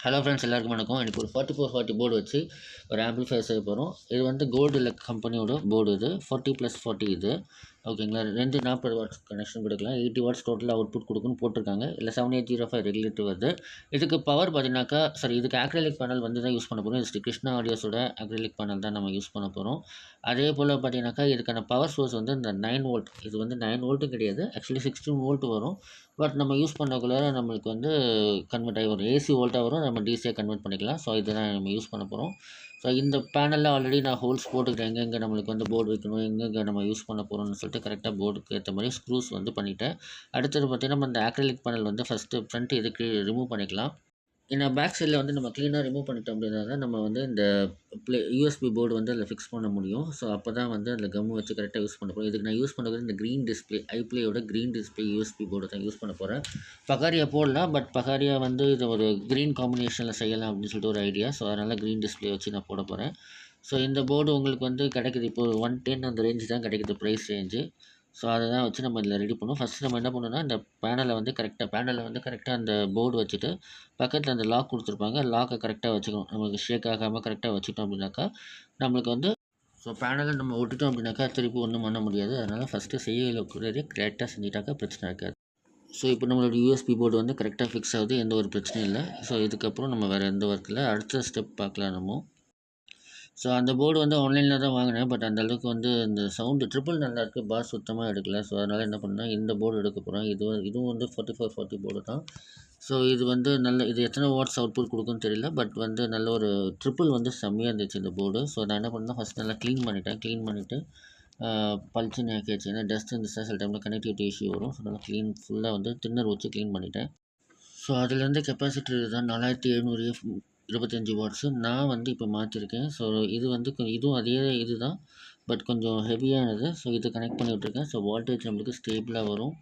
Hello friends, எல்லாருக்கும் வணக்கம். எனக்கு ஒரு 4440 போர்டு வச்சு ஒரு ஆம்பிளிஃபையர் செய்ய போகிறோம். இது வந்து கோல்டு லெக் கம்பெனியோட போர்டு. இது 40+40 இது. ஓகேங்களா, 40 வாட்ஸ் கனெக்ஷன் கொடுக்கலாம். 80 வாட்ஸ் டோட்டலாக அவுட்புட் கொடுக்குன்னு போட்டிருக்காங்க. இல்லை 7805 ரெகுலேட்டர் வருது. இதுக்கு பவர் பார்த்தீங்கன்னாக்கா, சரி, இதுக்கு ஆக்ரிலிக் பேனல் வந்து தான் யூஸ் பண்ண போகிறோம். இது ஸ்ரீ கிருஷ்ணா ஆடியோஸோட ஆக்ரிலிக் பேனல் தான் நம்ம யூஸ் பண்ண போகிறோம். அதே போல் பார்த்தீங்கன்னாக்கா, இதுக்கான பவர் சோர்ஸ் வந்து இந்த 9 வோல்ட். இது வந்து 9 வோல்ட்டும் கிடையாது, ஆக்சுவலி 16 வோல்ட் வரும். பட் நம்ம யூஸ் பண்ணக்குள்ள நம்மளுக்கு வந்து கன்வெர்ட் ஆகி வரும். ஏசி வோல்ட்டாக வரும், நம்ம டிசியாக கன்வெர்ட் பண்ணிக்கலாம். ஸோ இதுதான் நம்ம யூஸ் பண்ண போகிறோம். ஸோ இந்த பேனலில் ஆல்ரெடி நான் ஹோல்ஸ் போட்டுக்கிட்டேன். எங்கெங்கே நம்மளுக்கு வந்து போர்டு வைக்கணும், எங்கெங்கே நம்ம யூஸ் பண்ண போகிறோம்னு சொல்லிட்டு கரெக்டாக போர்டுக்கு ஏற்ற மாதிரி ஸ்க்ரூஸ் வந்து பண்ணிவிட்டேன். அடுத்தது பார்த்திங்கன்னா, நம்ம இந்த ஆக்ரிலிக் பேனல் வந்து ஃபஸ்ட்டு ஃப்ரண்ட் இதுக்கு ரிமூவ் பண்ணிக்கலாம். ஏன்னா பேக் சைடில் வந்து நம்ம க்ளீனாக ரிமூவ் பண்ணிட்டோம் அப்படின்னா தான் நம்ம வந்து இந்த யூஎஸ்பி போர்டு வந்து அதில் ஃபிக்ஸ் பண்ண முடியும். ஸோ அப்போ தான் வந்து அதில் கம்மு வச்சு கரெக்டாக யூஸ் பண்ண போகிறோம். இதுக்கு நான் யூஸ் பண்ணுறது இந்த க்ரீன் டிஸ்பிளே, ஐப்ளேயோட க்ரீன் டிஸ்பிளே யூஎஸ்பி போர்டு தான் யூஸ் பண்ண போகிறேன். பகாரியா போடலாம், பட் பகாரியா வந்து இது ஒரு க்ரீன் காம்பினேஷனில் செய்யலாம் அப்படின்னு சொல்லிட்டு ஒரு ஐடியா. ஸோ அதனால் க்ரீன் டிஸ்பிளே வச்சு நான் போட போகிறேன். ஸோ இந்த போர்டு உங்களுக்கு வந்து கிடைக்குது, இப்போ 110 அந்த ரேஞ்சு தான் கிடைக்குது ப்ரைஸ் ரேஞ்சு. ஸோ அதை தான் வச்சு நம்ம இதில் ரெடி பண்ணுவோம். ஃபஸ்ட்டு நம்ம என்ன பண்ணணும்னா, இந்த பேனலை வந்து கரெக்டாக அந்த போர்டு வச்சுட்டு பக்கத்தில் அந்த லாக் கொடுத்துருப்பாங்க. லாக்கை கரெக்டாக வச்சுக்கணும். நமக்கு ஷேக் ஆகாமல் கரெக்டாக வச்சுட்டோம் அப்படின்னாக்கா நம்மளுக்கு வந்து ஸோ பேனலை நம்ம விட்டுட்டோம் அப்படின்னாக்கா திருப்பி ஒன்றும் பண்ண முடியாது. அதனால் ஃபஸ்ட்டு செய்யக்கூடியதே கரெக்டாக செஞ்சுட்டாக்கா பிரச்சனை இருக்காது. ஸோ இப்போ நம்மளோட யூஎஸ்பி போர்டு வந்து கரெக்டாக ஃபிக்ஸ் ஆகுது, எந்த ஒரு பிரச்சனையும் இல்லை. ஸோ இதுக்கப்புறம் நம்ம வேறு எந்த ஒர்க் இல்லை. அடுத்த ஸ்டெப் பார்க்கலாம் நம்ம. ஸோ அந்த போர்டு வந்து ஆன்லைனில் தான் வாங்கினேன். பட் அந்த அளவுக்கு வந்து இந்த சவுண்டு ட்ரிபிள் நல்லாயிருக்கு, பாஸ் சுத்தமாக எடுக்கல. ஸோ அதனால் என்ன பண்ணேன், இந்த போர்டு எடுக்க போகிறேன். இதுவும் வந்து 4440 போர்டு தான். ஸோ இது வந்து இது எத்தனை வாட்ஸ் அவுட்புட் கொடுக்குன்னு தெரியல. பட் வந்து நல்ல ஒரு ட்ரிபிள் வந்து செம்மையாக இருந்துச்சு இந்த போர்டு. ஸோ நான் என்ன பண்ணேன், ஃபஸ்ட் நல்லா க்ளீன் பண்ணிவிட்டு பளிச்சுன்னு ஆக்கியாச்சு. ஏன்னா டஸ்ட் இருந்துச்சுன்னா சில டைமில் கனெக்டிவிட்டி இஷ்யூ வரும். ஸோ நல்லா ஃபுல்லாக வந்து தின்னர் வச்சு க்ளீன் பண்ணிவிட்டேன். ஸோ அதுலேருந்து கெப்பாசிட்டர் தான் 4700 25 வாட்ஸு நான் வந்து இப்போ மாற்றிருக்கேன். ஸோ இது வந்து இதுவும் அதே இது தான், பட் கொஞ்சம் ஹெவியானது. ஸோ இது கனெக்ட் பண்ணி விட்ருக்கேன். ஸோ வோல்டேஜ் நம்மளுக்கு ஸ்டேபிளாக வரும்.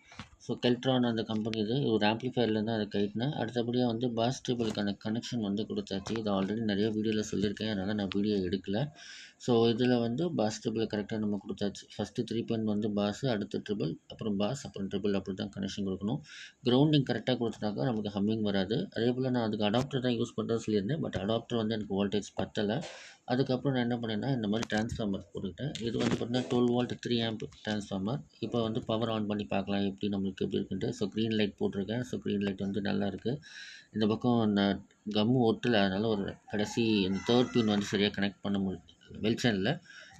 ஸோ கெல்ட்ரான் அந்த கம்பெனி இது ஒரு ஆம்ப்ளிஃபையர்லேருந்து அதை கட்டினேன். அடுத்தபடியாக வந்து பாஸ் டேபிளுக்கான கனெக்ஷன் வந்து கொடுத்தாச்சு. இது ஆல்ரெடி நிறைய வீடியோவில் சொல்லியிருக்கேன், அதனால் நான் வீடியோ எடுக்கலை. ஸோ இதில் வந்து பாஸ் ட்ரிபிள் கரெக்டாக நம்ம கொடுத்தாச்சு. ஃபஸ்ட்டு 3 பின் வந்து பாஸு, அடுத்து ட்ரிபிள், அப்புறம் பாஸ், அப்புறம் ட்ரிபிள், அப்படி தான் கனெக்ஷன் கொடுக்கணும். கிரவுண்டிங் கரெக்டாக கொடுத்துட்டாக்கா நமக்கு ஹம்மிங் வராது. அதே போல் நான் அதுக்கு அடாப்டர் தான் யூஸ் பண்ணுறது சொல்லியிருந்தேன். பட் அடாப்டர் வந்து எனக்கு வோல்டேஜ் பத்தலை. அதுக்கப்புறம் நான் என்ன பண்ணேன்னா, இந்த மாதிரி டிரான்ஸ்ஃபார்மர் போட்டுக்கிட்டேன். இது வந்து பார்த்தீங்கன்னா 12 வோல்ட் 3 ஆம்ப் டிரான்ஸ்ஃபார்மர். இப்போ வந்து பவர் ஆன் பண்ணி பார்க்கலாம் எப்படி இருக்குன்ட்டு. ஸோ க்ரீன் லைட் போட்டிருக்கேன். ஸோ க்ரீன் லைட் வந்து நல்லாயிருக்கு. இந்த பக்கம் நான் கம்மு ஒட்டலை, அதனால் ஒரு கடைசி இந்த 3rd பின் வந்து சரியாக கனெக்ட் பண்ண வெளிச்சம் இல்லை.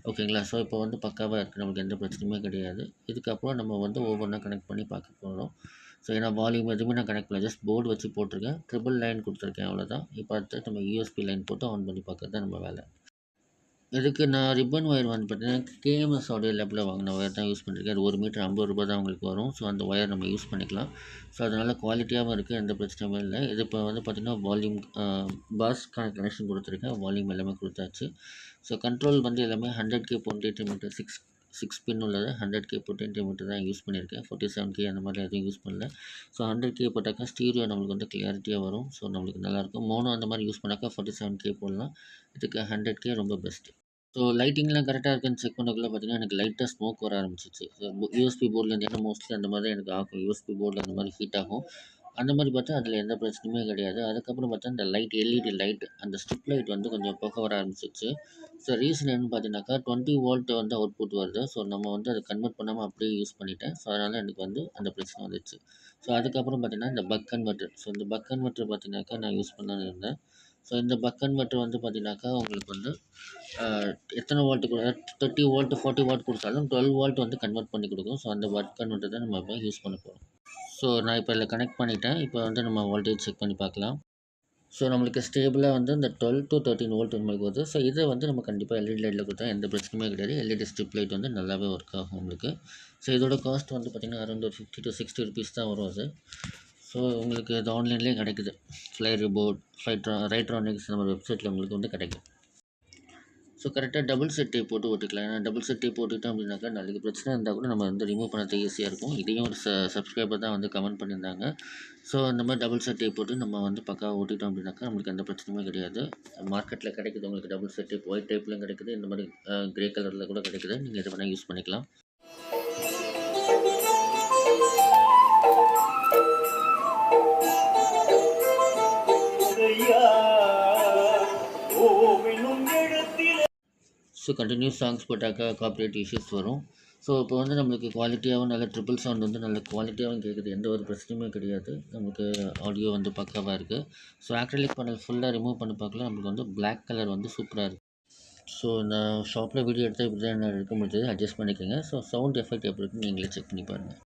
ஓகேங்களா, ஸோ இப்போ வந்து பக்காவாக இருக்குது, நமக்கு எந்த பிரச்சனையுமே கிடையாது. இதுக்கப்புறம் நம்ம வந்து ஒவ்வொன்றா கனெக்ட் பண்ணி பார்க்க போகிறோம். ஸோ ஏன்னா வால்யூம் எதுவுமே நான் கனெக்ட் பண்ணல, ஜஸ்ட் போர்டு வச்சு போட்டிருக்கேன். ட்ரிபிள் லைன் கொடுத்துருக்கேன், அவ்வளோதான். இப்போ அடுத்து நம்ம யூஎஸ்பி லைன் போட்டு ஆன் பண்ணி பார்க்குறது தான் நம்ம வேலை. இதுக்கு நான் ரிப்பன் ஒயர் வந்து பார்த்தீங்கன்னா கேஎம்எஸ் ஆடியோ லேபில் வாங்கின ஒயர் தான் யூஸ் பண்ணியிருக்கேன். அது 1 மீட்டர் 50 ரூபா தான் உங்களுக்கு வரும். ஸோ அந்த ஒயர் நம்ம யூஸ் பண்ணிக்கலாம். ஸோ அதனால் குவாலிட்டியாகவும் இருக்குது, எந்த பிரச்சனையுமே இல்லை. இது இப்போ வந்து பார்த்திங்கன்னா வால்யூம் பாஸ்க்கான கனெக்ஷன் கொடுத்துருக்கேன். வால்யூம் எல்லாமே கொடுத்தாச்சு. ஸோ கண்ட்ரோல் வந்து எல்லாமே 100K பொட்டேட்டோ மீட்டர் 6 பின் உள்ளது. 100K பொட்டேட்டோ மீட்டர் தான் யூஸ் பண்ணியிருக்கேன். 47K அந்த மாதிரி எதுவும் யூஸ் பண்ணல. ஸோ 100K போட்டாக்கா ஸ்டீரியோ நம்மளுக்கு வந்து கிளியாரிட்டியாக வரும். ஸோ நம்மளுக்கு நல்லாயிருக்கும். மோனோ அந்த மாதிரி யூஸ் பண்ணாக்கா 47K போடலாம். இதுக்கு 100K ரொம்ப பெஸ்ட்டு. ஸோ லைட்டிங்லாம் கரெக்டாக இருக்குன்னு செக் பண்ணக்குள்ள பார்த்தீங்கன்னா, எனக்கு லைட்டாக ஸ்மோக் வர ஆரம்பிச்சிச்சு. ஸோ யூஎஸ்பி போர்ட்லேருந்து, ஏன்னா மோஸ்ட்லி அந்த மாதிரி தான் எனக்கு ஆகும். யூஎஸ்பி போர்டில் அந்த மாதிரி ஹீட் ஆகும். அந்த மாதிரி பார்த்தா அதில் எந்த பிரச்சனையுமே கிடையாது. அதுக்கப்புறம் பார்த்தா இந்த லைட், எல்இடி லைட், அந்த ஸ்ட்ரிப் லைட் வந்து கொஞ்சம் புகை வர ஆரம்பிச்சிச்சு. ஸோ ரீசன் என்னன்னு பார்த்தீங்கன்னாக்கா, 20 வோல்ட் வந்து அவுட்புட் வருது. ஸோ நம்ம வந்து அதை கன்வெர்ட் பண்ணாமல் அப்படியே யூஸ் பண்ணிட்டேன். ஸோ அதனால் எனக்கு வந்து அந்த பிரச்சனை வந்துச்சு. ஸோ அதுக்கப்புறம் பார்த்தீங்கன்னா இந்த பக் கன்வெர்ட்டர். ஸோ இந்த பக் கன்வெர்ட்டர் பார்த்தீங்கன்னாக்கா நான் யூஸ் பண்ணலான்னு இருந்தேன். ஸோ இந்த பக் கன்வெர்ட்டர் வந்து பார்த்தீங்கன்னாக்கா உங்களுக்கு வந்து எத்தனை வோல்ட் 30 வோல்ட் 40 வாட் கொடுத்தாலும் 12 வோல்ட் வந்து கன்வெர்ட் பண்ணி கொடுக்கும். ஸோ அந்த பக் கன்வெர்ட்டர் தான் நம்ம இப்போ யூஸ் பண்ண போகிறோம். ஸோ நான் இப்போ இதில் கனெக்ட் பண்ணிவிட்டேன். இப்போ வந்து நம்ம வோல்டேஜ் செக் பண்ணி பார்க்கலாம். ஸோ நம்மளுக்கு ஸ்டேபிளாக வந்து இந்த 12 to 13 வோல்ட் நம்மளுக்கு வருது. ஸோ இதை வந்து நம்ம கண்டிப்பாக எல்இடி லைட்டில் கொடுத்தா எந்த பிரச்சனையுமே கிடையாது. எல்இடி ஸ்ட்ரிப் லைட் வந்து நல்லாவே ஒர்க் ஆகும் உங்களுக்கு. ஸோ இதோட காஸ்ட் வந்து பார்த்திங்கன்னா அரௌண்ட் ஒரு 50 to 60 ருபீஸ் தான் வரும் அது. ஸோ உங்களுக்கு இது ஆன்லைன்லேயே கிடைக்குது. ஃப்ளைரி போர்ட், ரைட்ரானிக்ஸ் நம்ம வெப்சைட்டில் உங்களுக்கு வந்து கிடைக்கும். ஸோ கரெக்டாக டபுள் செட் டேப் போட்டு ஒட்டிக்கலாம். ஏன்னா டபுள் செட் டேப் போட்டுக்கிட்டோம் அப்படின்னாக்கா நாளைக்கு பிரச்சனை இருந்தால் கூட நம்ம வந்து ரிமூவ் பண்ணுறது ஈஸியாக இருக்கும். இதையும் ஒரு சப்ஸ்கிரைபர் தான் வந்து கமெண்ட் பண்ணியிருந்தாங்க. ஸோ இந்த மாதிரி டபுள் செட் டேப் போட்டு நம்ம வந்து பக்காவாக ஓட்டிட்டோம் அப்படின்னாக்கா நம்மளுக்கு எந்த பிரச்சனையுமே கிடையாது. மார்க்கெட்டில் கிடைக்குது உங்களுக்கு டபுள் செட் டேப், ஒயிட் டேப்லையும் கிடைக்குது, இந்த மாதிரி க்ரே கலரில் கூட கிடைக்குது. நீங்கள் எது வேணால் யூஸ் பண்ணிக்கலாம். ஸோ கண்டினியூஸ் சாங்ஸ் போட்டாக்கா காப்பிரைட் இஷ்யூஸ் வரும். ஸோ இப்போ வந்து நம்மளுக்கு குவாலிட்டியாகவும் நல்ல ட்ரிபிள் சவுண்ட் வந்து நல்ல குவாலிட்டியாகவும் கேட்குது, எந்த ஒரு பிரச்சனையுமே கிடையாது. நமக்கு ஆடியோ வந்து பக்காவாக இருக்குது. ஸோ ஆக்ரிலிக் பேனல் ஃபுல்லாக ரிமூவ் பண்ணி பார்க்கலாம். நம்மளுக்கு வந்து பிளாக் கலர் வந்து சூப்பராக இருக்குது. ஸோ நான் ஷாப்பில் வீடியோ எடுத்தால் இப்படி தான் என்ன எடுக்க முடியாது, அட்ஜஸ்ட் பண்ணிக்கோங்க. ஸோ சவுண்ட் எஃபெக்ட் எப்படி இருக்குன்னு நீங்களே செக் பண்ணி பாருங்கள்.